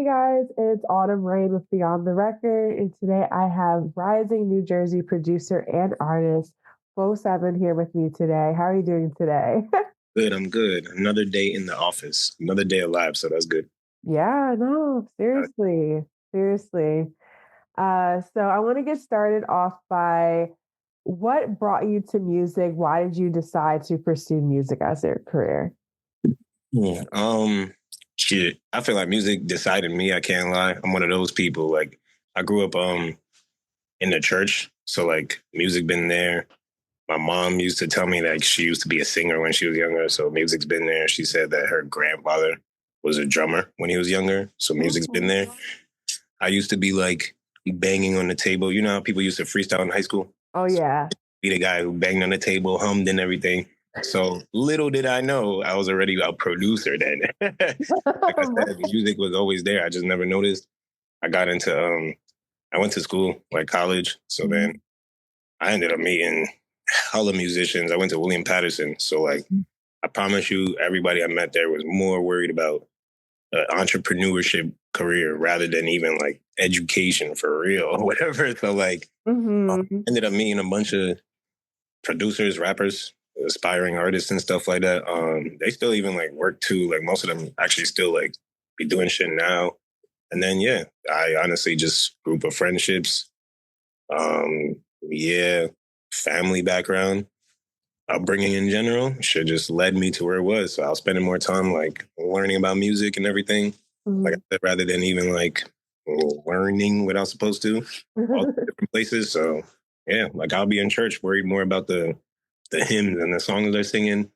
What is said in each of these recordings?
guys, it's Autumn Rain with Beyond the Record, and today I have rising New Jersey producer and artist Feauxseven here with me today. How are you doing today? Good, I'm good. Another day in the office, another day alive, so that's good. Yeah, no, Uh, seriously. So I want to get started off by what brought you to music? Why did you decide to pursue music as your career? yeah. Shit. I feel like music decided me. I can't lie. I'm one of those people. Like, I grew up in the church, so like music been there. My mom used to tell me that she used to be a singer when she was younger, so music's been there. She said that her grandfather was a drummer when he was younger, so music's been Mhm. there. I used to be like banging on the table. You know how people used to freestyle in high school? Oh yeah. Be the guy who banged on the table, hummed and everything. So little did I know I was already a producer then. Like I said, music was always there. I just never noticed. I got into I went to school, like college. So then Mhm. I ended up meeting hella musicians. I went to William Patterson. So like I promise you, everybody I met there was more worried about entrepreneurship career rather than even like education for real or whatever. So like Mhm. ended up meeting a bunch of producers, rappers, aspiring artists and stuff like that. They still even like work too. Like most of them actually still like be doing shit now. And then yeah, I honestly just group of friendships. Yeah, family background, upbringing in general, shit just led me to where it was. So I was spending more time like learning about music and everything. Like I Mhm. said, rather than even like learning what I was supposed to, all the different places. So yeah, like I'll be in church worried more about the hymns and the songs they're singing.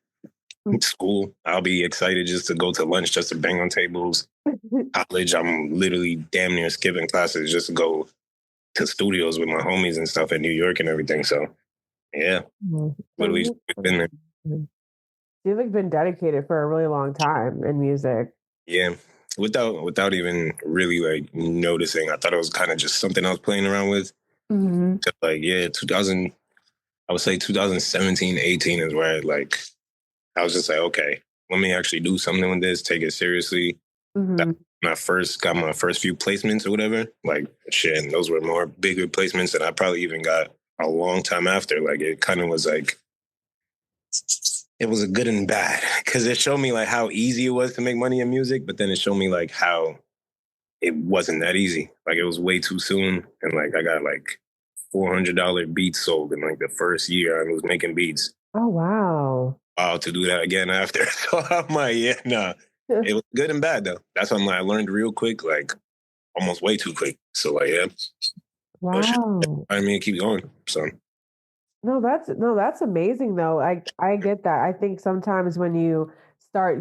School, I'll be excited just to go to lunch, just to bang on tables. College, I'm literally damn near skipping classes just to go to studios with my homies and stuff in New York and everything. So yeah, Mhm. So literally just been there. you've like been dedicated for a really long time in music. Yeah, without even really like noticing, I thought it was kind of just something I was playing around with. Mhm. So, like yeah, 2000, I would say 2017, 18 is where I was just like, okay, let me actually do something with this, take it seriously. That Mhm. when I first got my first few placements or whatever, like shit, and those were more bigger placements than I probably even got a long time after. Like it kind of was like it was a good and bad because it showed me like how easy it was to make money in music, but then it showed me like how it wasn't that easy. Like it was way too soon, and like I got like $400 beats sold in like the first year I was making beats. Oh wow. To do that again after. So I'm like, yeah, nah. It was good and bad though. That's something I learned real quick, like almost way too quick. So like, yeah, but shit, Wow. I mean, keep going. So No, that's amazing though. I get that. I think sometimes when you start,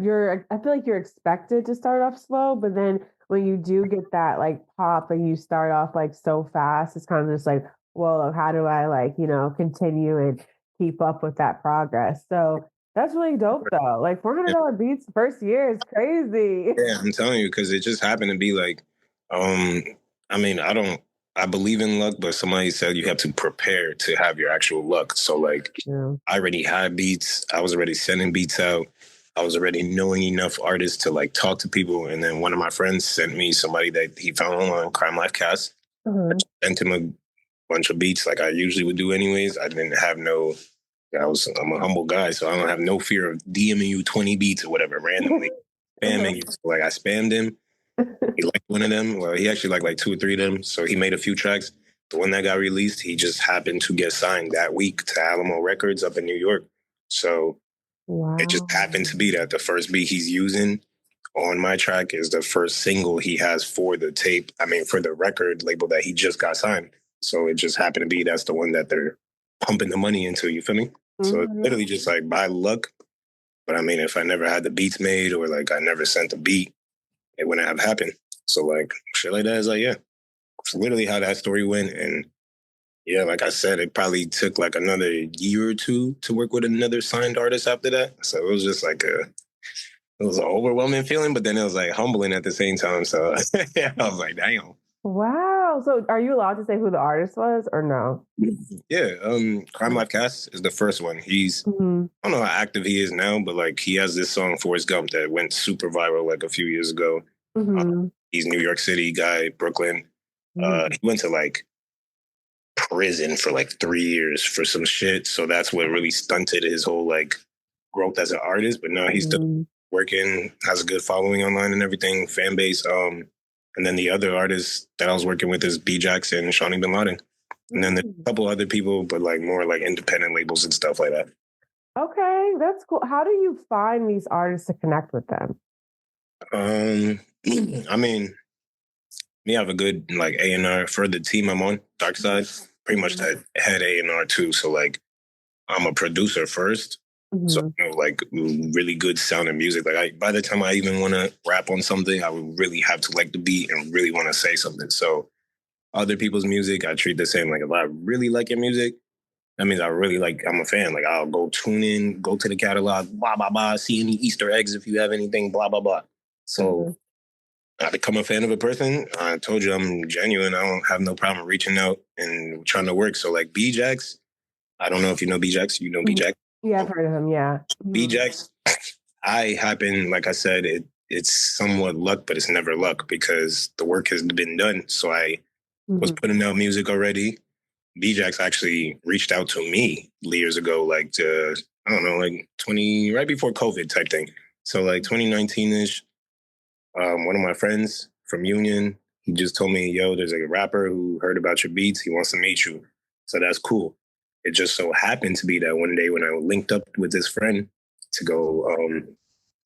I feel like you're expected to start off slow, but then when you do get that like pop and you start off like so fast, it's kind of just like, well, how do I like, continue and keep up with that progress? So that's really dope though. Like yeah, $400 beats first year is crazy. yeah, I'm telling you, because it just happened to be like, um, I mean, I believe in luck, but somebody said you have to prepare to have your actual luck. So like, Yeah. I already had beats. I was already sending beats out. I was already knowing enough artists to like talk to people. And then one of my friends sent me somebody that he found online, Crime Life Cast. I Uh-huh. just sent him a bunch of beats like I usually would do anyways. I didn't have no, I'm a humble guy, so I don't have no fear of DMing you 20 beats or whatever randomly, spamming you. So, like I spammed him. He liked one of them. Well, he actually liked like two or three of them. So he made a few tracks. The one that got released, he just happened to get signed that week to Alamo Records up in New York. So it just Wow. happened to be that the first beat he's using on my track is the first single he has for the tape. I mean, for the record label that he just got signed. So it just happened to be that's the one that they're pumping the money into. You feel me? So it's Mhm. literally just like by luck. But I mean, if I never had the beats made or like I never sent the beat, it wouldn't have happened. So like shit like that is like, yeah, it's literally how that story went. And yeah, like I said, it probably took like another year or two to work with another signed artist after that. So it was just like it was an overwhelming feeling, but then it was like humbling at the same time. So yeah, I was like, damn. Wow. So are you allowed to say who the artist was or no? Yeah, Crime Life Cast is the first one. Mhm. I don't know how active he is now, but like he has this song Forrest Gump that went super viral like a few years ago. Uh, Mhm. He's New York City guy, Brooklyn. He went to like prison for like 3 years for some shit. So that's what really stunted his whole like growth as an artist. But now he's still working, has a good following online and everything, fan base. And then the other artists that I was working with is B-Jax and Shawnee Bin Laden. And then there's a couple other people, but like more like independent labels and stuff like that. Okay, that's cool. How do you find these artists to connect with them? I mean, we have a good like A&R for the team I'm on, DARKSIDE. Pretty much that head A&R too. So like I'm a producer first. So you know, like really good sounding music. Like by the time I even want to rap on something, I would really have to like the beat and really want to say something. So other people's music, I treat the same. Like if I really like your music, that means I really like, I'm a fan. Like I'll go tune in, go to the catalog, blah, blah, blah, see any Easter eggs if you have anything, blah, blah, blah. So I become a fan of a person. I told you I'm genuine. I don't have no problem reaching out and trying to work. So like B-Jax, I don't know if you know B-Jax. You know B-Jax? Yeah, I've heard of him. Yeah. B-Jax, I happen, like I said, it's somewhat luck, but it's never luck because the work has been done. So I was putting out music already. B-Jax actually reached out to me years ago, like to, I don't know, like right before COVID type thing. So like 2019-ish, one of my friends from Union, he just told me, yo, there's like a rapper who heard about your beats. He wants to meet you. So that's cool. It just so happened to be that one day when I linked up with this friend to go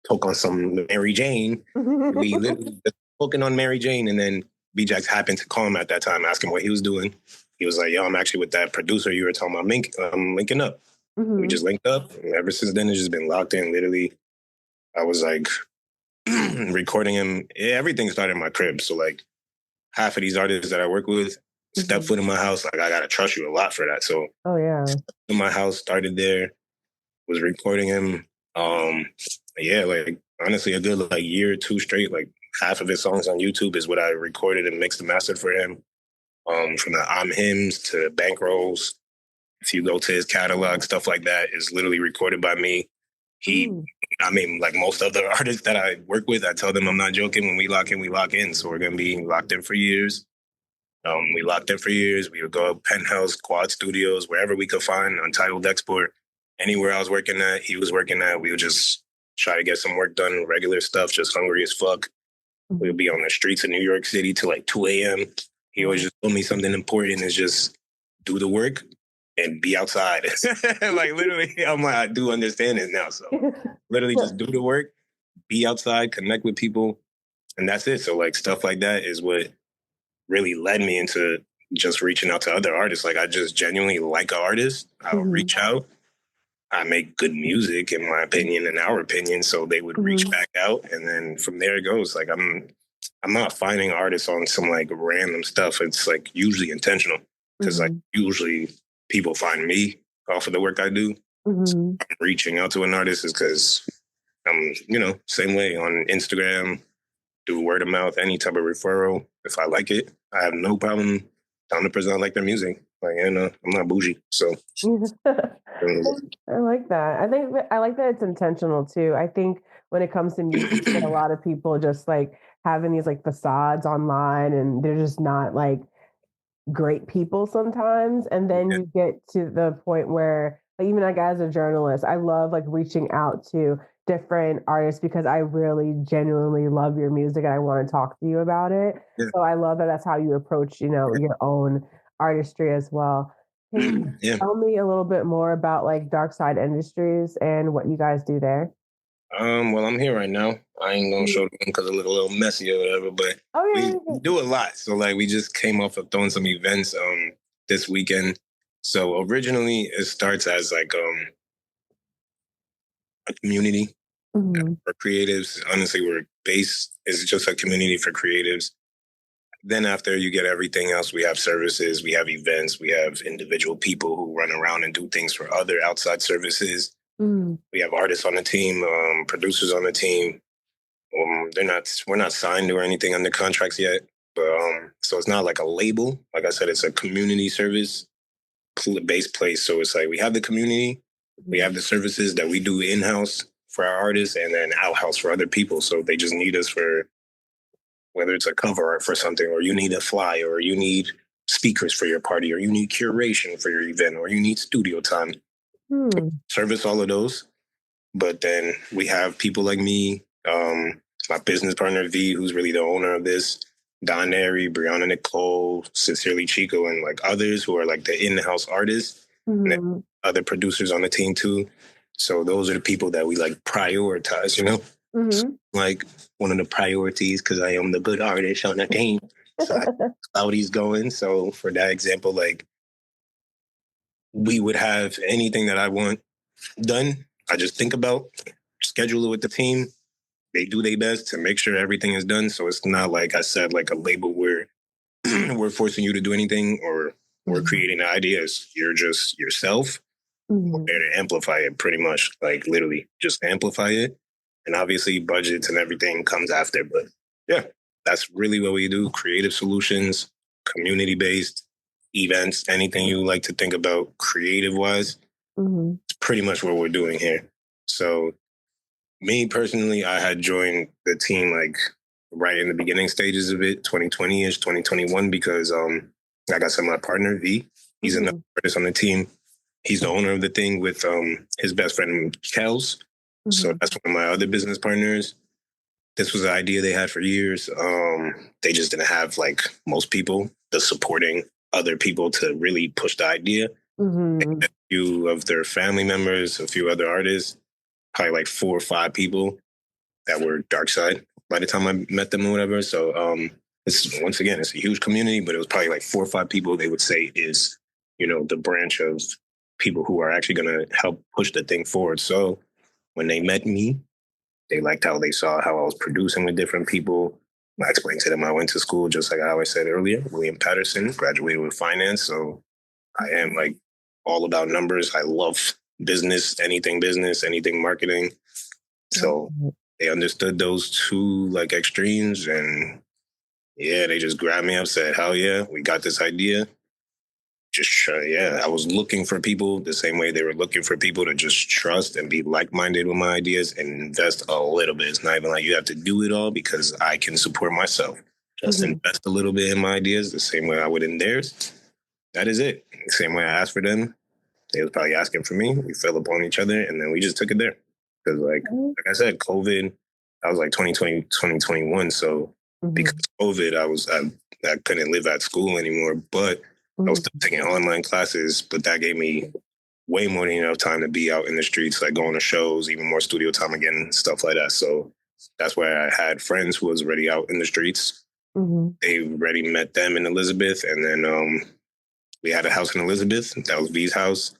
talk on some Mary Jane, we literally just spoken on Mary Jane, and then B-Jax happened to call him at that time, ask him what he was doing. He was like, yo, I'm actually with that producer you were talking about linking up. We just linked up. And ever since then, it's just been locked in. Literally, I was like recording him. Everything started in my crib. So like half of these artists that I work with step foot in my house. Like I got to trust you a lot for that. So in my house, started there, was recording him. Yeah, like honestly, a good like year or two straight. Like half of his songs on YouTube is what I recorded and mixed and mastered for him. From the I'm Hymns to Bankrolls. If you go to his catalog, stuff like that is literally recorded by me. I mean, like most other artists that I work with, I tell them I'm not joking. When we lock in, we lock in. So we're going to be locked in for years. We locked in for years. We would go Penthouse, Quad Studios, wherever we could find Untitled Export. Anywhere I was working at, he was working at. We would just try to get some work done, regular stuff, just hungry as fuck. We would be on the streets of New York City till like 2 a.m. He always just told me something important is just do the work and be outside. Like literally, I'm like, I do understand it now. So literally just do the work, be outside, connect with people, and that's it. So like stuff like that is what really led me into just reaching out to other artists. Like I just genuinely like an artist. I'll reach out. I make good music, in my opinion, in our opinion. So they would reach back out, and then from there it goes. Like I'm not finding artists on some like random stuff. It's like usually intentional because like usually people find me off of the work I do. Reaching out to an artist is because I'm, same way on Instagram, do word of mouth, any type of referral. If I like it, I have no problem telling the person I like their music. Like, I'm not bougie. So I like that. I like that it's intentional too. I think when it comes to music, you get a lot of people just like having these like facades online and they're just not like great people sometimes. And then you get to the point where like, even like as a journalist, I love like reaching out to different artists because I really genuinely love your music and I want to talk to you about it. So I love that that's how you approach, your own artistry as well. Can you tell me a little bit more about like DARKSIDE Industries and what you guys do there? Well, I'm here right now. I ain't gonna show them because it's a little messy or whatever, but we do a lot. So like we just came off of throwing some events this weekend. So originally it starts as like a community for creatives. Honestly, we're based is just a community for creatives. Then after you get everything else, we have services, we have events, we have individual people who run around and do things for other outside services. We have artists on the team, producers on the team. We're not signed or anything under contracts yet, but so it's not like a label. Like I said, it's a community service based place. So it's like we have the community, we have the services that we do in house for our artists, and then out house for other people. So they just need us for whether it's a cover art for something, or you need a flyer, or you need speakers for your party, or you need curation for your event, or you need studio time. Service all of those. But then we have people like me, my business partner V, who's really the owner of this, Don Airy, Brianna Nicole, Sincerely Chico, and like others who are like the in-house artists, and then other producers on the team too. So those are the people that we like prioritize, you know? Like one of the priorities, because I am the good artist on the team. So I how he's going. So for that example, like we would have anything that I want done. I just think about, schedule it with the team. They do their best to make sure everything is done. So it's not like I said, like a label where we're forcing you to do anything or we're creating ideas. You're just yourself. We're there to amplify it pretty much, like literally just amplify it. And obviously budgets and everything comes after. But yeah, that's really what we do. Creative solutions, community-based events, anything you like to think about creative-wise. It's pretty much what we're doing here. So me personally, I had joined the team like right in the beginning stages of it, 2020-ish, 2021, because like I said, my partner V, he's another artist on the team. He's the owner of the thing with his best friend Kels. So that's one of my other business partners. This was an idea they had for years. They just didn't have, like most people, the supporting other people to really push the idea. A few of their family members, a few other artists, probably like 4 or 5 people that were DARKSIDE by the time I met them or whatever. So it's, once again, it's a huge community, but it was probably like 4 or 5 people they would say is, you know, the branch of people who are actually going to help push the thing forward. So when they met me, they liked how they saw how I was producing with different people. I explained to them I went to school, just like how I said earlier, William Patterson, graduated with finance. So I am like all about numbers. I love business, anything marketing. So they understood those 2 like extremes, and yeah, they just grabbed me up, said, hell yeah, we got this idea. Just, yeah, I was looking for people the same way they were looking for people to just trust and be like-minded with my ideas and invest a little bit. It's not even like you have to do it all because I can support myself. Just invest a little bit in my ideas the same way I would in theirs. That is it. The same way I asked for them, they was probably asking for me. We fell upon each other, and then we just took it there. Because like I said, COVID, that was like 2020, 2021. So because of COVID, I couldn't live at school anymore, but I was still taking online classes, but that gave me way more than enough time to be out in the streets, like going to shows, even more studio time again, stuff like that. So that's why I had friends who was already out in the streets. They already met them in Elizabeth. And then we had a house in Elizabeth. That was V's house.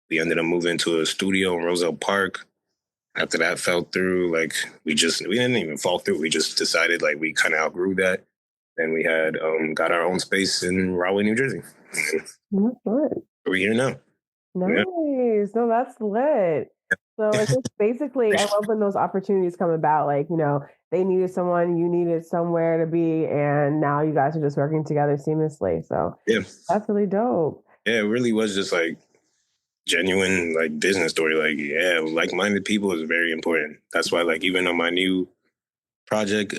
We ended up moving to a studio in Roselle Park. After that fell through, like we didn't even fall through. We just decided like we kind of outgrew that. And we had got our own space in Rahway, New Jersey. We're here now. Nice. Yeah. No, that's lit. So it's just basically, I love when those opportunities come about. Like, you know, they needed someone, you needed somewhere to be, and now you guys are just working together seamlessly. So yeah, that's really dope. Yeah, it really was just like genuine like business story. Like, yeah, like-minded people is very important. That's why, like, even on my new project,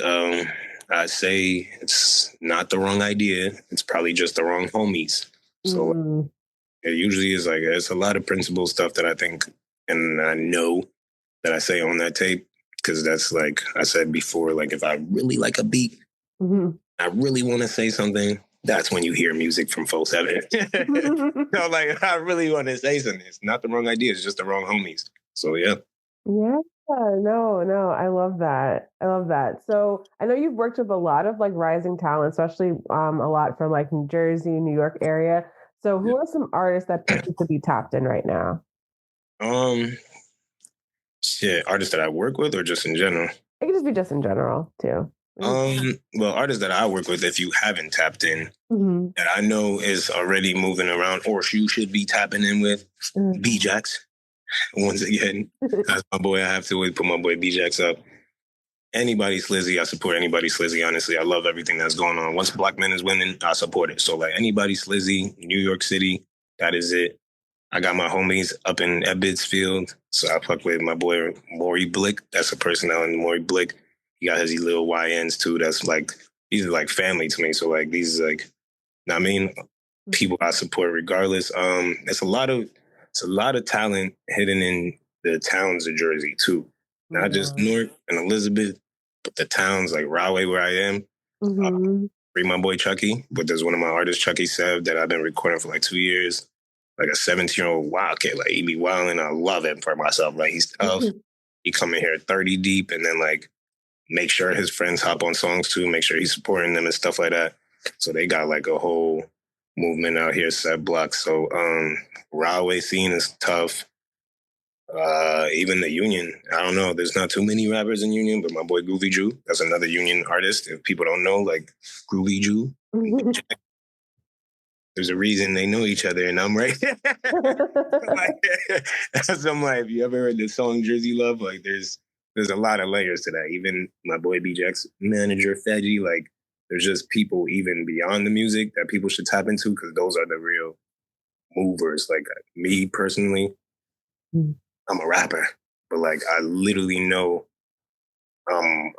I say it's not the wrong idea. It's probably just the wrong homies. So it usually is like, it's a lot of principle stuff that I think, and I know that I say on that tape, because that's like I said before, like if I really like a beat, I really want to say something, that's when you hear music from Feauxseven. So like, I really want to say something. It's not the wrong idea. It's just the wrong homies. So yeah. Yeah, no, I love that. I love that. So I know you've worked with a lot of like rising talent, especially a lot from like New Jersey, New York area. So who are some artists that people could be tapped in right now? Shit, artists that I work with or just in general? It could just be just in general too. Well, artists that I work with, if you haven't tapped in, that I know is already moving around, or you should be tapping in with, B-Jax. Once again, that's my boy. I have to always put my boy B-Jax up. Anybody Slizzy, I support anybody Slizzy, honestly. I love everything that's going on. Once Black Men is winning, I support it. So, like, anybody Slizzy, New York City, that is it. I got my homies up in Ebbsfield, so I fuck with my boy Maury Blick. That's a person out in Maury Blick. He got his little YNs, too. That's, like, these are like family to me. So like these like, I mean, people I support regardless. It's a lot of talent hidden in the towns of Jersey too. Not just Yeah. Newark and Elizabeth, but the towns like Rahway where I am. Mm-hmm. Free my boy Chucky, but there's one of my artists, Chucky Sev, that I've been recording for like 2 years. Like a 17-year-old wildcat, like he be wilding. I love him for myself. Like he's tough. He come in here 30 deep, and then like make sure his friends hop on songs too. Make sure he's supporting them and stuff like that. So they got like a whole movement out here, set blocks. So Rahway scene is tough. Even the Union, I don't know. There's not too many rappers in Union, but my boy Groovy Jew, that's another Union artist. If people don't know, like Groovy Jew, there's a reason they know each other, and I'm right. Like, that's I'm like, if you ever heard the song Jersey Love, like there's a lot of layers to that. Even my boy BJ's manager Fedgy, like there's just people even beyond the music that people should tap into because those are the real movers. Like me personally, I'm a rapper, but like I literally know I'm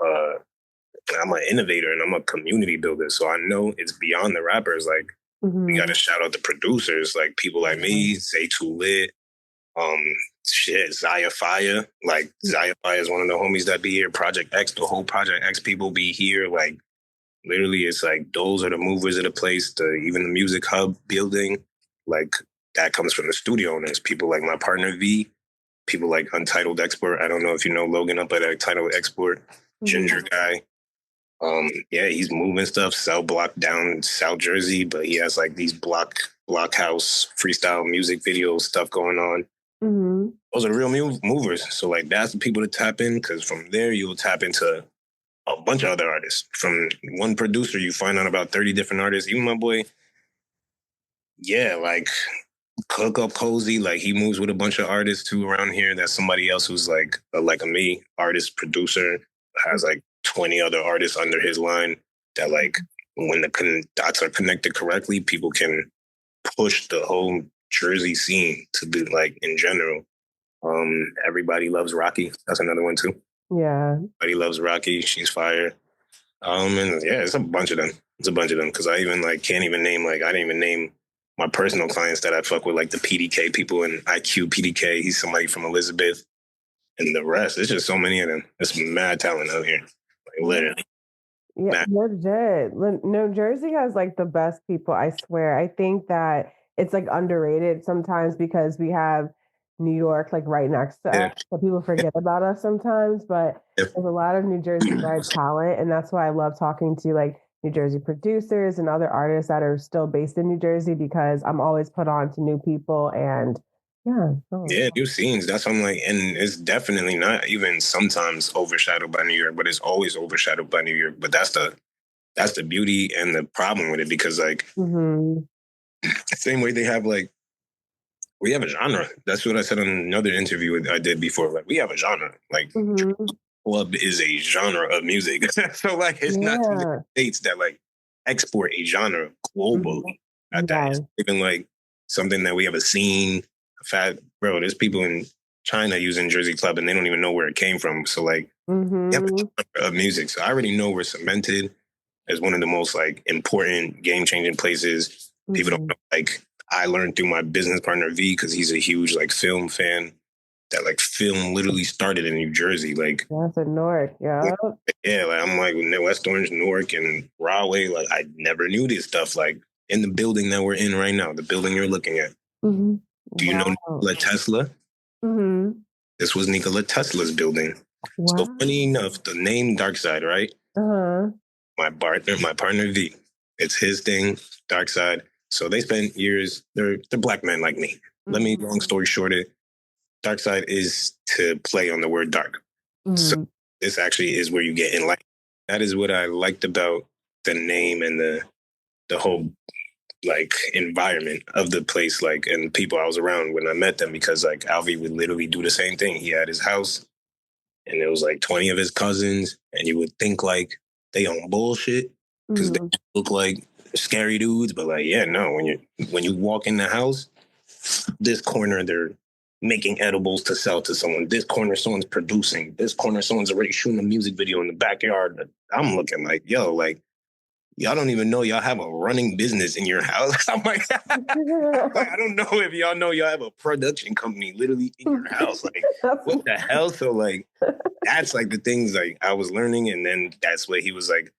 I'm an innovator and I'm a community builder. So I know it's beyond the rappers. Like we got to shout out the producers, like people like me, Say Too Lit, um, Zaya Fire. Like Zaya Fire is one of the homies that be here. Project X, the whole Project X people be here. Like literally, it's like those are the movers of the place. Even the music hub building, like that comes from the studio owners. People like my partner V, people like Untitled Export. I don't know if you know Logan up at Untitled Export, Ginger guy. Yeah, he's moving stuff. Cell Block down South Jersey, but he has like these blockhouse freestyle music video stuff going on. Those are real movers. So like that's the people to tap in because from there you'll tap into a bunch of other artists. From one producer, you find out about 30 different artists. Even my boy, yeah, like Cook Up Cozy, like he moves with a bunch of artists too around here. That's somebody else who's like a me, artist, producer, has like 20 other artists under his line that like when the dots are connected correctly, people can push the whole Jersey scene to be like in general. Everybody loves Rocky. That's another one too. Yeah. Everybody loves Rocky. She's fire. And yeah, it's a bunch of them. It's a bunch of them because I even like can't even name like I didn't even name my personal clients that I fuck with, like the PDK people and IQ PDK. He's somebody from Elizabeth, and the rest. It's just so many of them. There's mad talent out here, like literally. Yeah, Mad. legit. New Jersey has like the best people, I swear. I think that it's like underrated sometimes because we have New York like right next to Yeah. us. So people forget about us sometimes, but Yeah. there's a lot of New Jersey bred talent. And that's why I love talking to like New Jersey producers and other artists that are still based in New Jersey because I'm always put on to new people and yeah. Yeah, new scenes. That's what I'm like, and it's definitely not even sometimes overshadowed by New York, but it's always overshadowed by New York. But that's the beauty and the problem with it because like the same way they have like we have a genre. That's what I said on another interview I did before. Like we have a genre. Like club is a genre of music. So like it's not too many Yeah. states that like export a genre globally at that. It's Yeah. even like something that we have a scene. Fat bro, there's people in China using Jersey Club and they don't even know where it came from. So like we have a genre of music. So I already know we're cemented as one of the most like important game changing places. People don't know like I learned through my business partner V because he's a huge like film fan that like film literally started in New Jersey. Like That's in Newark. Yeah. yeah, like I'm like West Orange, Newark, and Rahway. Like I never knew this stuff. Like in the building that we're in right now, the building you're looking at. Do you know Wow. Nikola Tesla? This was Nikola Tesla's building. So Wow. funny enough, the name DARKSIDE, right? Uh-huh. My partner V. It's his thing, DARKSIDE. So they spent years. They're black men like me. Let me long story short it. DARKSIDE is to play on the word dark. So this actually is where you get enlightened. That is what I liked about the name and the whole like environment of the place, like and people I was around when I met them because like Alvy would literally do the same thing. He had his house and it was like 20 of his cousins, and you would think like they on bullshit because they look like scary dudes, but like yeah, no, when you walk in the house, this corner they're making edibles to sell to someone. This corner someone's producing. This corner someone's already shooting a music video in the backyard. I'm looking like, yo, like y'all don't even know y'all have a running business in your house. I'm like, I don't know if y'all know y'all have a production company literally in your house. Like, what the hell? So like, that's like the things like I was learning, and then that's what he was like.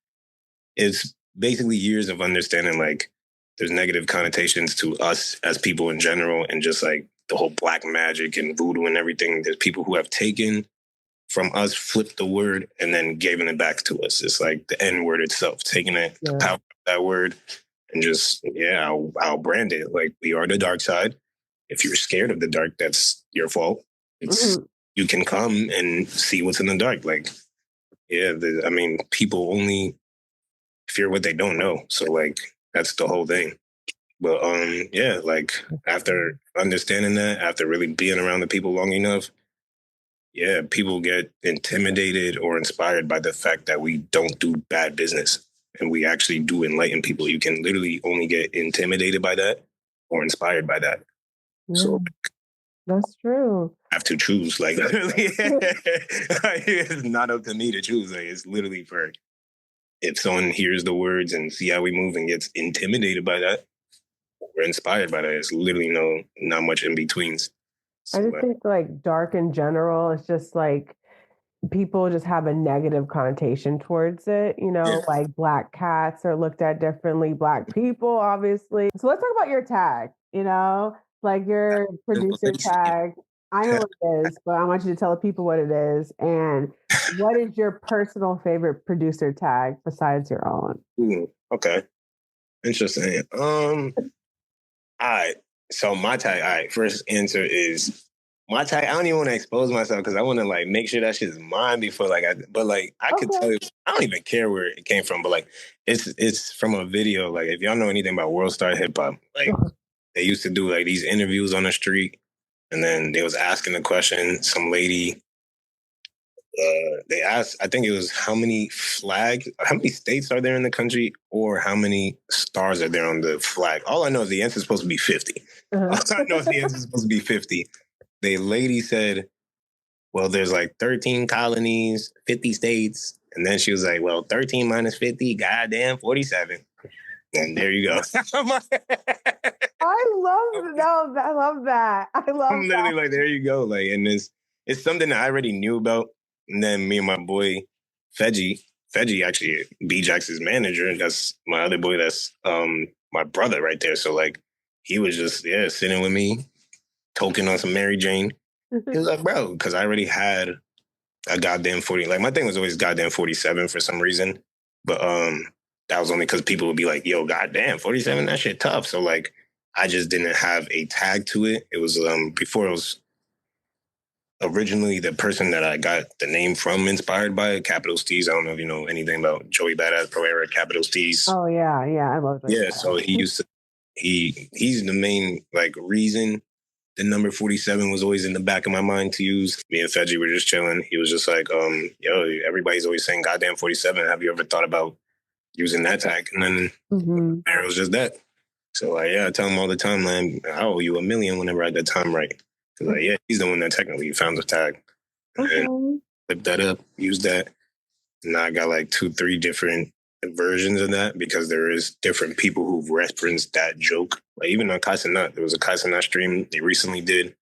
It's basically years of understanding like there's negative connotations to us as people in general, and just like the whole black magic and voodoo and everything. There's people who have taken from us, flipped the word, and then given it back to us. It's like the N word itself, taking it, the power of that word, and just, I'll brand it. Like, we are the dark side. If you're scared of the dark, that's your fault. It's you can come and see what's in the dark. Like, I mean, people only fear what they don't know. So like, that's the whole thing. But like after understanding that, after really being around the people long enough, people get intimidated or inspired by the fact that we don't do bad business and we actually do enlighten people. You can literally only get intimidated by that or inspired by that. Yeah, so that's true. I have to choose. Like, it's not up to me to choose. Like, it's literally for if someone hears the words and see how we move and gets intimidated by that, we're inspired by that. It's literally not much in betweens. I just think like dark in general, it's just like people just have a negative connotation towards it, like black cats are looked at differently, black people, obviously. So let's talk about your tag, like your producer tag. I know what it is, but I want you to tell the people what it is. And what is your personal favorite producer tag besides your own? Okay. Interesting. All right. So my tag, all right, first answer is my tag. I don't even want to expose myself because I want to like make sure that shit's mine before I could tell you, I don't even care where it came from, but like it's from a video. Like, if y'all know anything about World Star Hip Hop, like they used to do like these interviews on the street, and then they was asking the question, some lady, they asked, I think it was how many states are there in the country, or how many stars are there on the flag. All I know is the answer is supposed to be 50. All I know is the answer is supposed to be 50. The lady said, well, there's like 13 colonies, 50 states. And then she was like, well, 13 minus 50, goddamn, 47. And there you go. I love that. I'm literally like, there you go. Like, and it's something that I already knew about. And then me and my boy, Feji actually, B-Jax's manager, and that's my other boy, that's my brother right there. So like, he was just, sitting with me, toking on some Mary Jane. He was like, bro, because I already had a goddamn 40. Like, my thing was always goddamn 47 for some reason. But that was only because people would be like, yo, goddamn, 47, that shit tough. So like, I just didn't have a tag to it. It was before it was originally the person that I got the name from inspired by, Capital Steez. I don't know if you know anything about Joey Badass Pro Era, Capital Steez. Oh yeah, I love that. Yeah, so he used to he's the main like reason the number 47 was always in the back of my mind to use. Me and Feji were just chilling. He was just like, yo, everybody's always saying goddamn 47. Have you ever thought about using that tag? And then it was just that. So like, I tell him all the time, man, I owe you $1 million whenever I get time right. Cause like, he's the one that technically found the tag. And flipped that up, used that. And now I got like 2-3 different versions of that, because there is different people who've referenced that joke. Like, even on Kaisenat, there was a Kaisenat stream they recently did.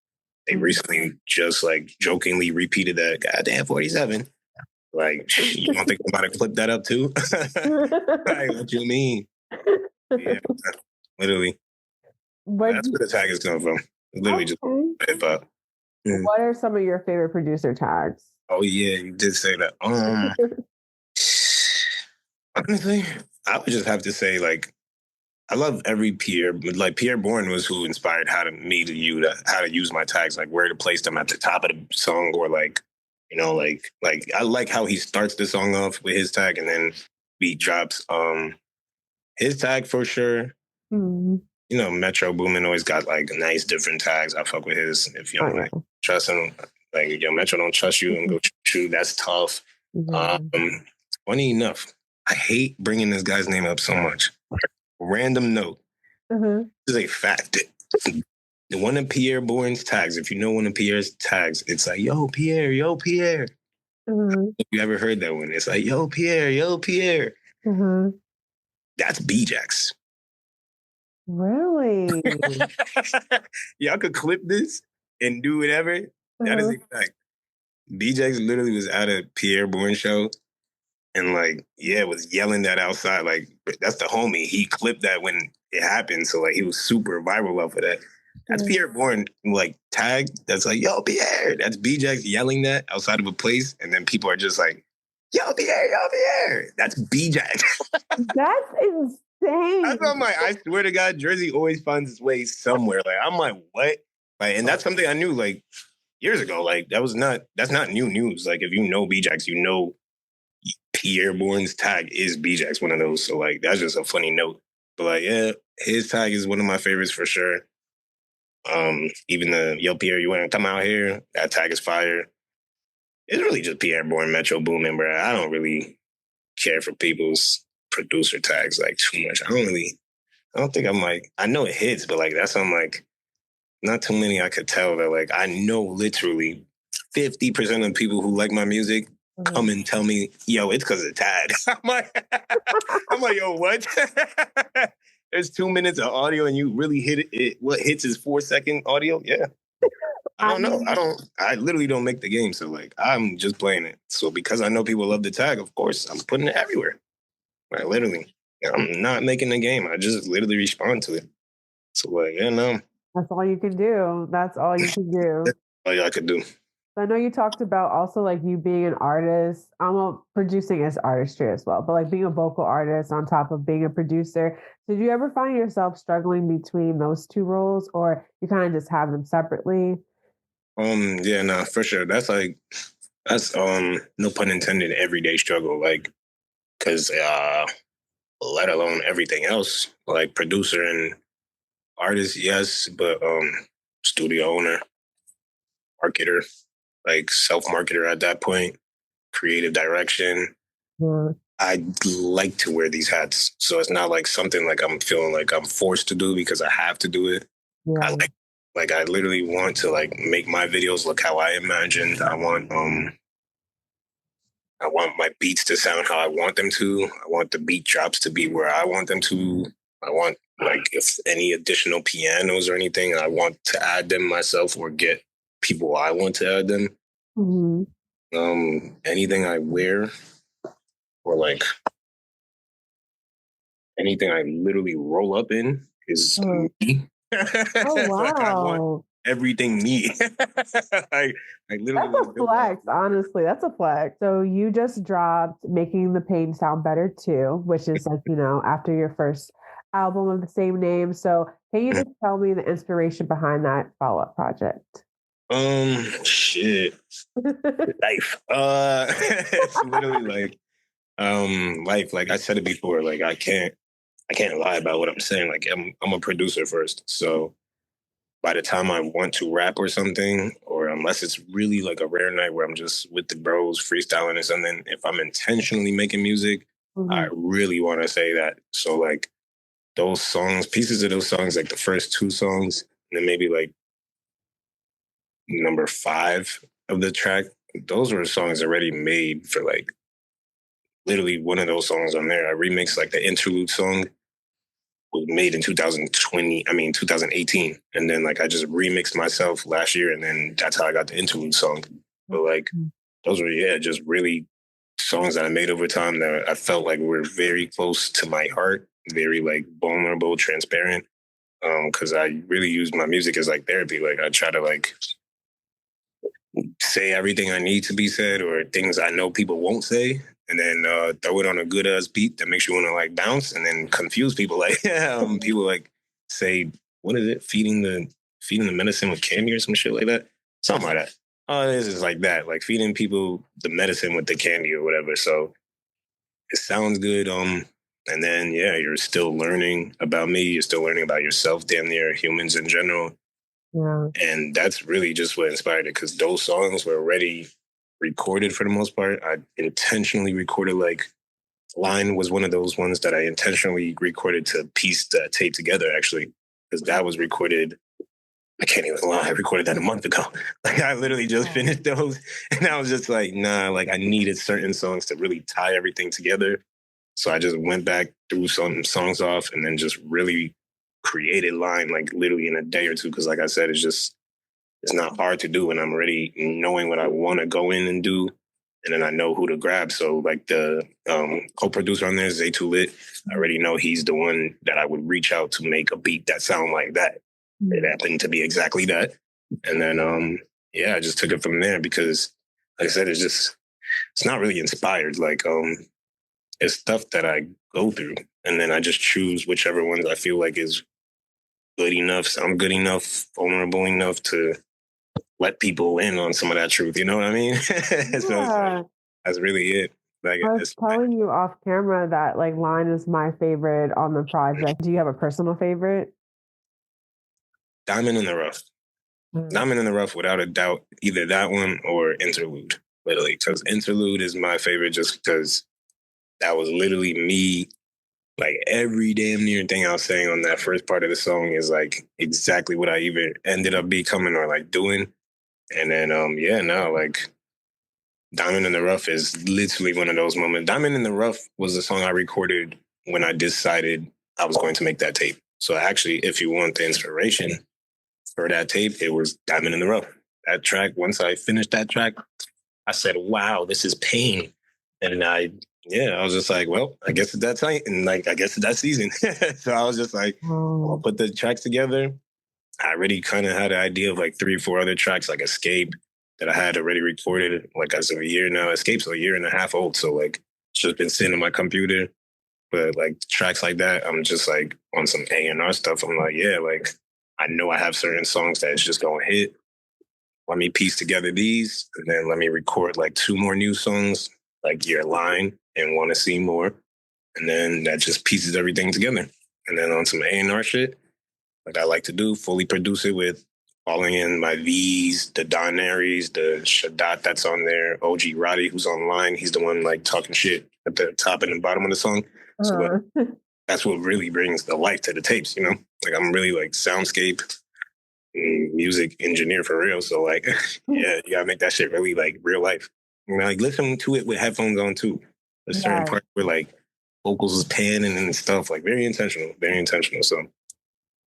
They recently just like jokingly repeated that goddamn 47. Like, you don't think I'm about to clip that up too? Like, what you mean? Yeah, literally. That's where the tag is coming from. It's literally just hip hop. What are some of your favorite producer tags? Oh yeah, you did say that. Honestly, I would just have to say, like, I love every Pierre, but like Pierre Bourne was who inspired how to use my tags, like where to place them at the top of the song, or like, like I like how he starts the song off with his tag and then beat drops. His tag for sure. Metro Boomin always got like nice different tags. I fuck with his. If you don't like trust him, like, yo, Metro don't trust you and go shoot. That's tough. Funny enough, I hate bringing this guy's name up so much. Random note. This is a fact. One of Pierre Bourne's tags, if you know one of Pierre's tags, it's like, yo, Pierre, yo, Pierre. If you ever heard that one, it's like, yo, Pierre, yo, Pierre. That's B-Jax. Really? Y'all could clip this and do whatever. That is Uh-huh. exact. B-Jax literally was at a Pierre Bourne show and like, yeah, was yelling that outside. Like, that's the homie. He clipped that when it happened. So like he was super viral off of that. That's Yeah. Pierre Bourne like tag. That's like, yo, Pierre. That's B-Jax yelling that outside of a place. And then people are just like, yo, Pierre, yo, Pierre. That's B-Jax. That's That's insane. why I'm like, I swear to God, Jersey always finds its way somewhere. Like, I'm like, what? Like, and that's something I knew like years ago. Like, that's not new news. Like, if you know B-Jax, you know Pierre Bourne's tag is B-Jax, one of those. So like, that's just a funny note. But like, yeah, his tag is one of my favorites for sure. Even the Yo Pierre, you want to come out here? That tag is fire. It's really just Pierre Bourne, Metro Boomin, bro. I don't really care for people's producer tags like too much. I don't think I'm like, I know it hits, but like that's I'm like, not too many I could tell that like I know literally 50% of people who like my music Mhm. come and tell me, yo, it's because of tag. I'm like, yo, what? There's 2 minutes of audio and you really hit it. What hits is 4-second audio? Yeah. I I don't know. I literally don't make the game. So like I'm just playing it. So because I know people love the tag, of course, I'm putting it everywhere. Like literally. I'm not making the game. I just literally respond to it. So like, yeah, no. That's all you can do. That's all you can do. That's all I could do. I know you talked about also like you being an artist. I'm a producing as artistry as well, but like being a vocal artist on top of being a producer. Did you ever find yourself struggling between those two roles, or you kind of just have them separately? Yeah, nah, for sure. That's no pun intended, everyday struggle. Like, cause let alone everything else. Like producer and artist, yes, but studio owner, marketer, like self-marketer at that point, creative direction. Yeah, I like to wear these hats. So it's not like something like I'm feeling like I'm forced to do because I have to do it. I yeah. like I literally want to like make my videos look how I imagined. I want my beats to sound how I want them to. I want the beat drops to be where I want them to. I want like if any additional pianos or anything, I want to add them myself or get people I want to add them. Mhm. Anything I wear or like anything I literally roll up in is Uh, me. oh Like I want wow. everything me. I literally That's want to a build my flex, honestly. That's a flex. So you just dropped Making the Pain Sound Better Too, which is like, after your first album of the same name. So can you just tell me the inspiration behind that follow-up project? shit. Life. It's literally like life. Like I said it before, like I can't lie about what I'm saying. Like I'm a producer first. So by the time I want to rap or something, or unless it's really like a rare night where I'm just with the bros freestyling or something, if I'm intentionally making music, I Mhm. really want to say that. So like those songs, pieces of those songs, like the first two songs, and then maybe like number 5 of the track, those were songs already made for like literally one of those songs on there. I remixed like the interlude song was made in 2020, I mean 2018. And then like I just remixed myself last year and then that's how I got the interlude song. But like those were yeah, just really songs that I made over time that I felt like were very close to my heart, very like vulnerable, transparent. Cause I really use my music as like therapy. Like I try to like say everything I need to be said or things I know people won't say, and then throw it on a good ass beat that makes you want to like bounce, and then confuse people. Like people like say, what is it? Feeding the medicine with candy or some shit like that. Something like that. Oh, this is like that, like feeding people the medicine with the candy or whatever. So it sounds good. And then yeah, you're still learning about me. You're still learning about yourself, damn near humans in general. Yeah. And that's really just what inspired it because those songs were already recorded for the most part. I intentionally recorded like Line was one of those ones that I intentionally recorded to piece the tape together actually because that was recorded. I can't even lie. I recorded that a month ago. Like I literally just finished those and I was just like, nah, like I needed certain songs to really tie everything together. So I just went back, threw some songs off, and then just really created line like literally in a day or two. Because like I said, it's not hard to do, and I'm already knowing what I want to go in and do, and then I know who to grab. So like the co-producer on there, Zay Too Lit, I already know he's the one that I would reach out to make a beat that sound like that. It happened to be exactly that, and then yeah, I just took it from there because, like I said, it's not really inspired. Like it's stuff that I go through, and then I just choose whichever ones I feel like is good enough, sound good enough, vulnerable enough to let people in on some of that truth. You know what I mean? So it's Yeah. like, that's really it. Like, I was telling you off camera that like line is my favorite on the project. Do you have a personal favorite? Diamond in the Rough. Mm. Diamond in the Rough, without a doubt, either that one or Interlude. Literally, because Interlude is my favorite just because that was literally me. Like every damn near thing I was saying on that first part of the song is like exactly what I even ended up becoming or like doing. And then yeah, no, like Diamond in the Rough is literally one of those moments. Diamond in the Rough was the song I recorded when I decided I was going to make that tape. So actually, if you want the inspiration for that tape, it was Diamond in the Rough. That track, once I finished that track, I said, wow, this is pain. And I was just like, well, I guess it's that time. And like, I guess it's that season. So I was just like, I'll Oh. put the tracks together. I already kind of had an idea of like 3 or 4 other tracks, like Escape, that I had already recorded like as of a year now. Escape's a year and a half old. So like, it's just been sitting on my computer. But like tracks like that, I'm just like on some A&R stuff. I'm like, yeah, like I know I have certain songs that it's just going to hit. Let me piece together these, and then let me record like 2 more new songs, like Your Line and Want to See More. And then that just pieces everything together. And then on some A&R shit, like I like to do, fully produce it with calling in my V's, the Don Aries, the Shadat that's on there, OG Roddy who's online. He's the one like talking shit at the top and the bottom of the song. So like, that's what really brings the life to the tapes, you know? Like I'm really like soundscape music engineer for real. So like, yeah, you gotta make that shit really like real life. You know, like listen to it with headphones on too. There's certain Yeah. parts where like vocals is panning and stuff, like very intentional, very intentional. So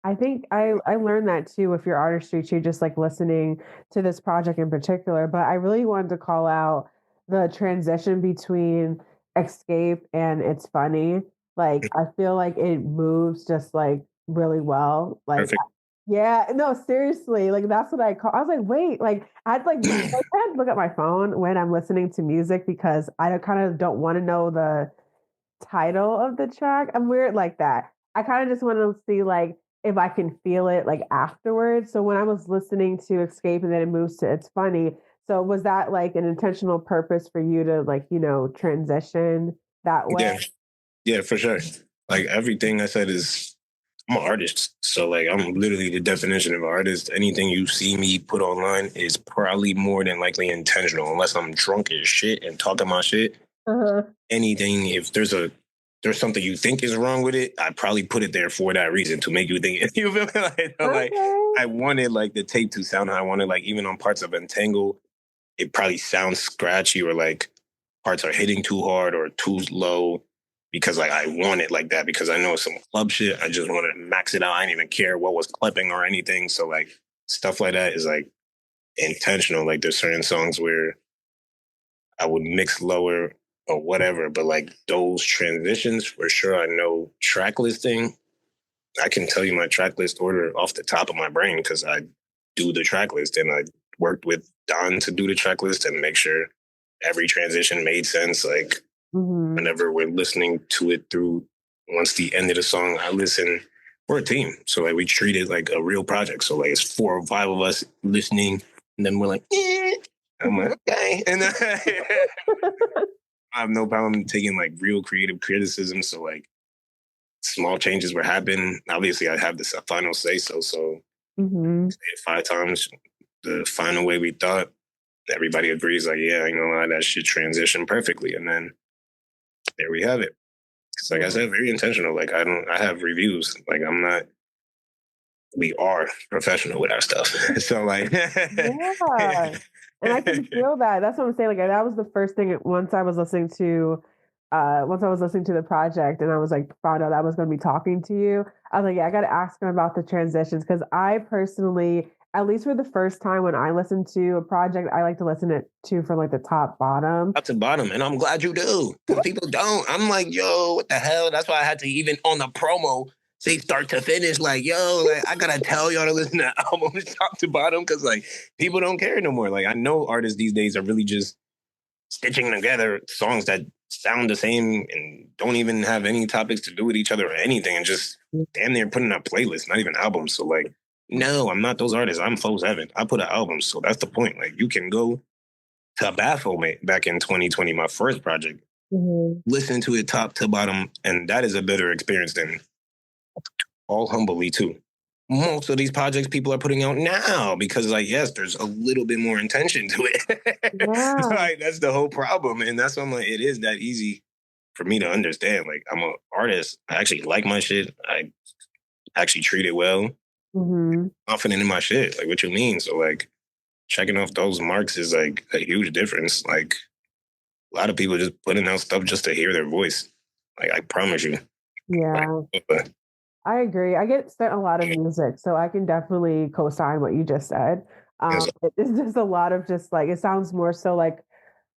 I think I learned that too with your artistry too, just like listening to this project in particular. But I really wanted to call out the transition between Escape and It's Funny. Like I feel like it moves just like really well. Like perfect. yeah, no, seriously, like that's what I call. I was like, wait, like I'd like I had to look at my phone when I'm listening to music because I kind of don't want to know the title of the track. I'm weird like that. I kind of just want to see like if I can feel it like afterwards. So when I was listening to Escape and then it moves to It's Funny. So was that like an intentional purpose for you to like, transition that way? Yeah, yeah, for sure. Like everything I said is I'm an artist. So like I'm literally the definition of an artist. Anything you see me put online is probably more than likely intentional, unless I'm drunk as shit and talking my shit. Uh-huh. Anything, if there's something you think is wrong with it, I probably put it there for that reason to make you think. You feel me? Like Okay. I wanted like the tape to sound how I wanted. Like even on parts of Entangle, it probably sounds scratchy or like parts are hitting too hard or too low because like I want it like that because I know some club shit. I just want to max it out. I didn't even care what was clipping or anything. So like stuff like that is like intentional. Like there's certain songs where I would mix lower or whatever, but like those transitions for sure. I know track listing. I can tell you my track list order off the top of my brain because I do the track list and I worked with Don to do the track list and make sure every transition made sense. Like Hmm. whenever we're listening to it through, once the end of the song, I listen. We're a team, so like we treat it like a real project. So like it's 4 or 5 of us listening, and then we're like, eh. I'm like, okay, and I have no problem taking like real creative criticism. So like small changes were happening. Obviously, I have this final say so. So Hmm. say it 5 times the final way we thought. Everybody agrees, like, yeah, you know, that shit transitioned perfectly, and then there we have it. Because, like I Yeah. said, very intentional. Like I have reviews. Like I'm not. We are professional with our stuff. So like, Yeah. And I can feel that. That's what I'm saying. Like that was the first thing once I was listening to once I was listening to the project and I was like found out I was going to be talking to you, I was like, yeah, I got to ask him about the transitions because I personally, at least for the first time when I listen to a project, I like to listen it to from like the top bottom. Top to bottom, and I'm glad you do. Because people don't. I'm like, yo, what the hell? That's why I had to even on the promo say start to finish. Like, yo, like I gotta tell y'all to listen to albums top to bottom because like people don't care no more. Like I know artists these days are really just stitching together songs that sound the same and don't even have any topics to do with each other or anything, and just damn near putting up playlists, not even albums. So like, no, I'm not those artists. I'm Feauxseven. I put out albums, so that's the point. Like you can go to Baphomet back in 2020, my first project. Listen to it top to bottom, and that is a better experience than all humbly too. Most of these projects people are putting out now because, like, yes, there's a little bit more intention to it. Yeah. Like, that's the whole problem, and that's why I'm like, it is that easy for me to understand. Like, I'm an artist. I actually like my shit. I actually treat it well. Confident in my shit. Like, what you mean? So, like, checking off those marks is like a huge difference. Like a lot of people just putting out stuff just to hear their voice. Like I promise you. Yeah. Like, I agree. I get sent a lot of music, so I can definitely co-sign what you just said. It's just a lot of just like it sounds more so like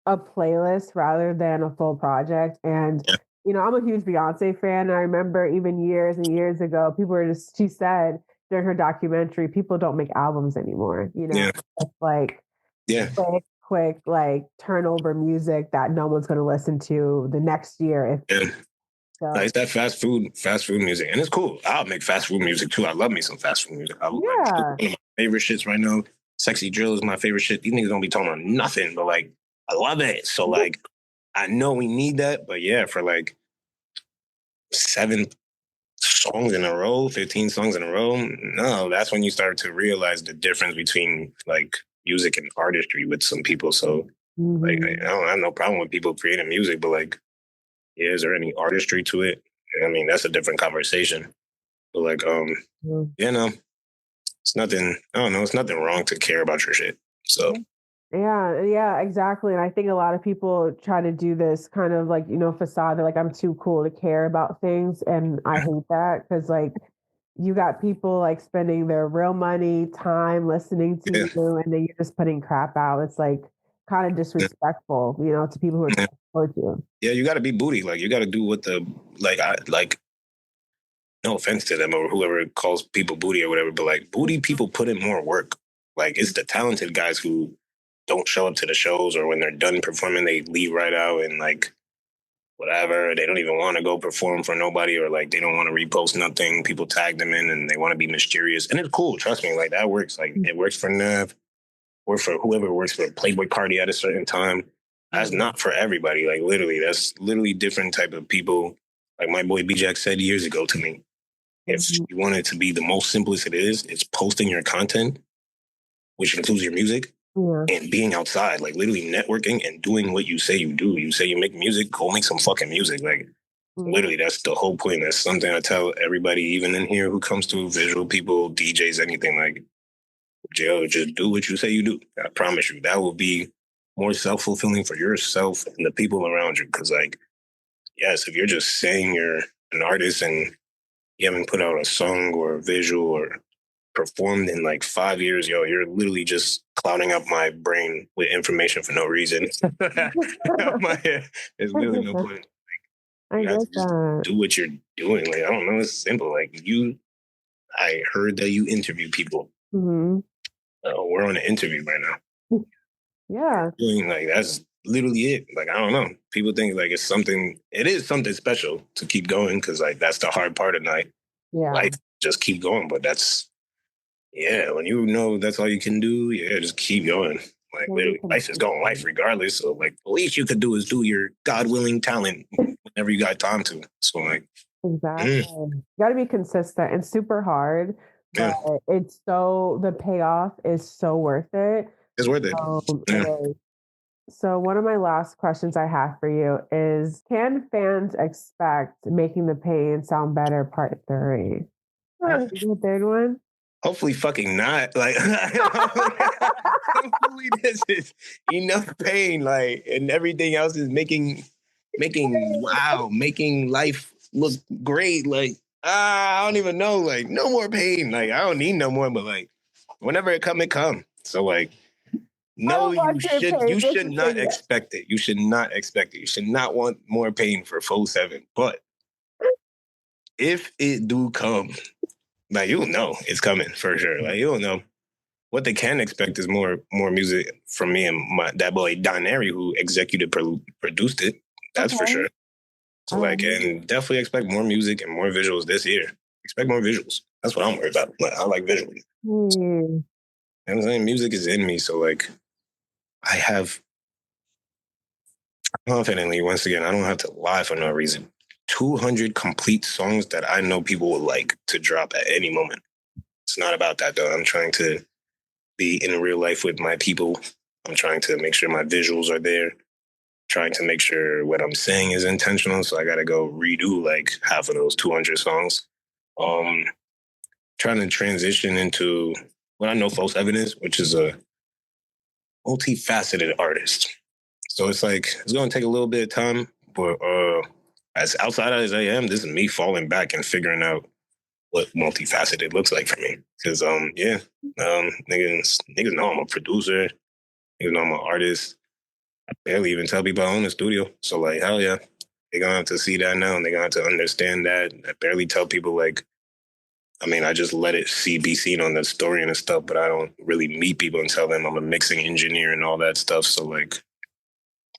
a playlist rather than a full project. And yeah, I'm a huge Beyonce fan. And I remember even years and years ago, people were just she said during her documentary, people don't make albums anymore. yeah, It's like yeah. quick, like turnover music that no one's going to listen to the next year. Yeah. So, Like, it's that fast food music, and it's cool. I'll make fast food music too. I love me some fast food music. I like one of my favorite shits right now. Sexy drill is my favorite shit. These niggas don't be talking about nothing, but like I love it. So like I know we need that, but yeah, for like 7 songs in a row, 15 songs in a row, no, that's when you start to realize the difference between like music and artistry with some people. So like I don't have no problem with people creating music, but like, yeah, is there any artistry to it? I mean, that's a different conversation. But like, it's nothing. I don't know. It's nothing wrong to care about your shit. So yeah, exactly. And I think a lot of people try to do this kind of like, facade. They're like, I'm too cool to care about things. And I hate that because like you got people like spending their real money, time listening to yeah, you, and then you're just putting crap out. It's like kind of disrespectful, to people who are yeah, trying to support you. yeah. You got to be booty. Like you got to do what the like. I like. No offense to them or whoever calls people booty or whatever, but like booty people put in more work. Like it's the talented guys who don't show up to the shows, or when they're done performing, they leave right out and like whatever. They don't even want to go perform for nobody, or like they don't want to repost nothing. People tag them in and they want to be mysterious. And it's cool. Trust me. Like that works. Like it works for Nev or for whoever works for Playboy Cardi at a certain time. That's not for everybody. Like literally, that's literally different type of people. Like my boy B-Jack said years ago to me, if you want it to be the most simplest it is, it's posting your content, which includes your music, and being outside, like literally networking and doing what you say you do. You say you make music, go make some fucking music. Like literally, that's the whole point. That's something I tell everybody, even in here who comes to visual people, DJs, anything. Like, Joe, just do what you say you do. I promise you, that will be more self-fulfilling for yourself and the people around you. Because like, yes, if you're just saying you're an artist and you haven't put out a song or a visual or performed in like 5 years, yo, you're literally just clouding up my brain with information for no reason. My head. There's literally no point. Like, I you have to get just that. do what you're doing. Like, I don't know, it's simple. Like I heard that you interview people. We're on an interview right now. Yeah. Doing like that's literally it. Like, I don't know. People think like it is something special to keep going because like that's the hard part of night. Yeah. Life, just keep going. But that's, yeah, when you know that's all you can do, yeah, just keep going. Like literally, life is going life regardless. So like the least you could do is do your God willing talent whenever you got time to. So like Exactly. You got to be consistent and super hard, but yeah, the payoff is so worth it. it's worth it. It Yeah. is. So one of my last questions I have for you is, can fans expect Making the Pain Sound Better Part 3? The third one? Hopefully fucking not. Like hopefully this is enough pain, like, and everything else is making making life look great. Like, I don't even know. Like, no more pain. Like, I don't need no more, but like, whenever it come. So like, I no, don't want your you pain. Just should to say not that. expect it. You should not expect it. You should not want more pain for Feauxseven. But if it do come, like, you'll know it's coming for sure. Like, you'll know. What they can expect is more music from me and that boy Don Airy, who executive produced it. That's for Okay. sure. So like, and definitely expect more music and more visuals this year. Expect more visuals. That's what I'm worried about. Like, I like visuals. You know what I'm saying? Music is in me, so like, I have confidently, once again, I don't have to lie for no reason. 200 complete songs that I know people would like to drop at any moment. It's not about that though. I'm trying to be in real life with my people. I'm trying to make sure my visuals are there. Trying to make sure what I'm saying is intentional. So I got to go redo like half of those 200 songs. Um, Trying to transition into what I know Feauxseven is, which is a multifaceted artist. So it's like, it's going to take a little bit of time, but as outside as I am, this is me falling back and figuring out what multifaceted looks like for me. Because, niggas know I'm a producer. Niggas know I'm an artist. I barely even tell people I own a studio. So, like, hell yeah. They're going to have to see that now, and they're going to have to understand that. I barely tell people, like, I mean, I just let it be seen on the story and stuff, but I don't really meet people and tell them I'm a mixing engineer and all that stuff. So, like,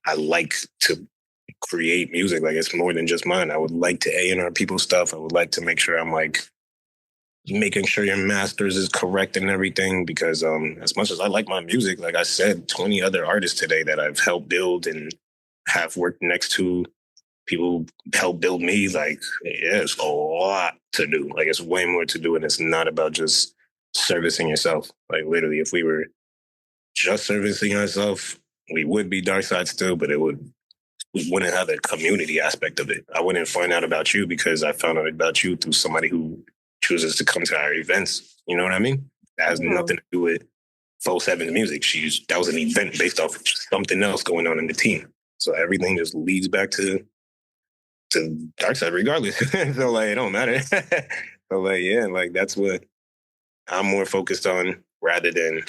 I like to create music. Like, it's more than just mine. I would like to A&R people's stuff. I would like to make sure I'm, like, making sure your masters is correct and everything, because as much as I like my music, like I said, 20 other artists today that I've helped build and have worked next to, people help build me. Like, yeah, it's a lot to do. Like, it's way more to do, and it's not about just servicing yourself. Like, literally, if we were just servicing ourselves, we would be DARKSIDE still, but we wouldn't have the community aspect of it. I wouldn't find out about you because I found out about you through somebody who chooses to come to our events. You know what I mean? That has nothing to do with Feauxseven's music. That was an event based off of something else going on in the team. So everything just leads back to DARKSIDE regardless. So like, it don't matter. So like, yeah, like that's what I'm more focused on rather than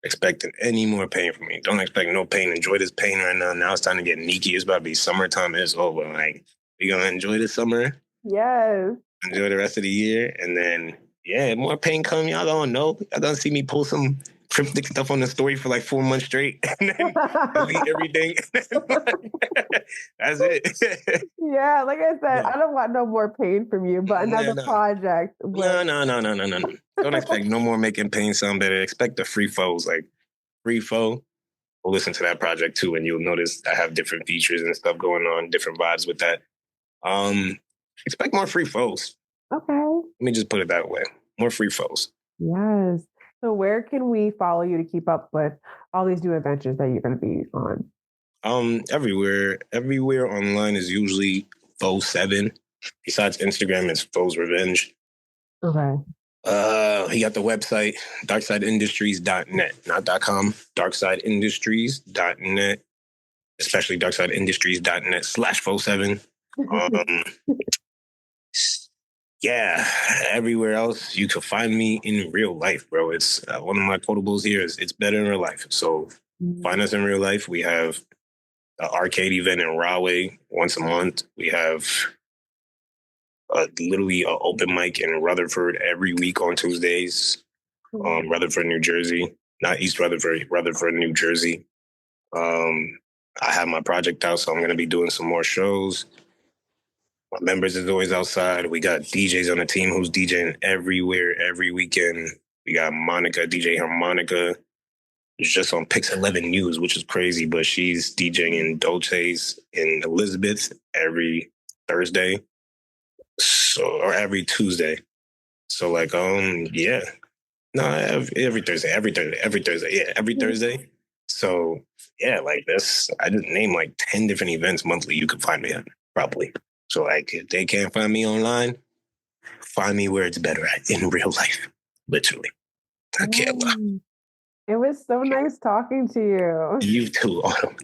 expecting any more pain from me. Don't expect no pain. Enjoy this pain right now. Now it's time to get sneaky. It's about to be summertime. It's over. Like, we gonna enjoy the summer. Yes. Enjoy the rest of the year, and then yeah, more pain come. Y'all don't know. Y'all don't see me post some cryptic stuff on the story for like 4 months straight, and then delete everything. That's it. Yeah, like I said, Yeah. I don't want no more pain from you, but another project. No. Don't expect no more making pain sound better. Expect the free foes. Like, free foe. We'll listen to that project too, and you'll notice I have different features and stuff going on, different vibes with that. Expect more free foes. Okay. Let me just put it that way. More free foes. Yes. So where can we follow you to keep up with all these new adventures that you're going to be on? Everywhere online is usually Feauxseven. Besides Instagram, it's Foes Revenge. Okay. He got the website, darksideindustries.net, not .com, darksideindustries.net, especially darksideindustries.net/Feauxseven. Yeah, everywhere else you can find me in real life, bro. It's one of my quotables here is it's better in real life. So find us in real life. We have an arcade event in Rahway once a month. We have literally an open mic in Rutherford every week on Tuesdays. Rutherford, New Jersey, not East Rutherford, Rutherford, New Jersey. I have my project out, so I'm going to be doing some more shows. My members is always outside. We got DJs on the team who's DJing everywhere, every weekend. We got Monica, DJ Harmonica. It's just on Pix 11 News, which is crazy, but she's DJing in Dolce's in Elizabeth every Thursday. Or every Tuesday. So like, yeah. No, every Thursday, yeah, every Thursday. So yeah, like this, I just named like 10 different events monthly you can find me at, probably. So like, if they can't find me online, find me where it's better at, in real life, literally. I can't lie. It was so nice talking to you. You too, Autumn.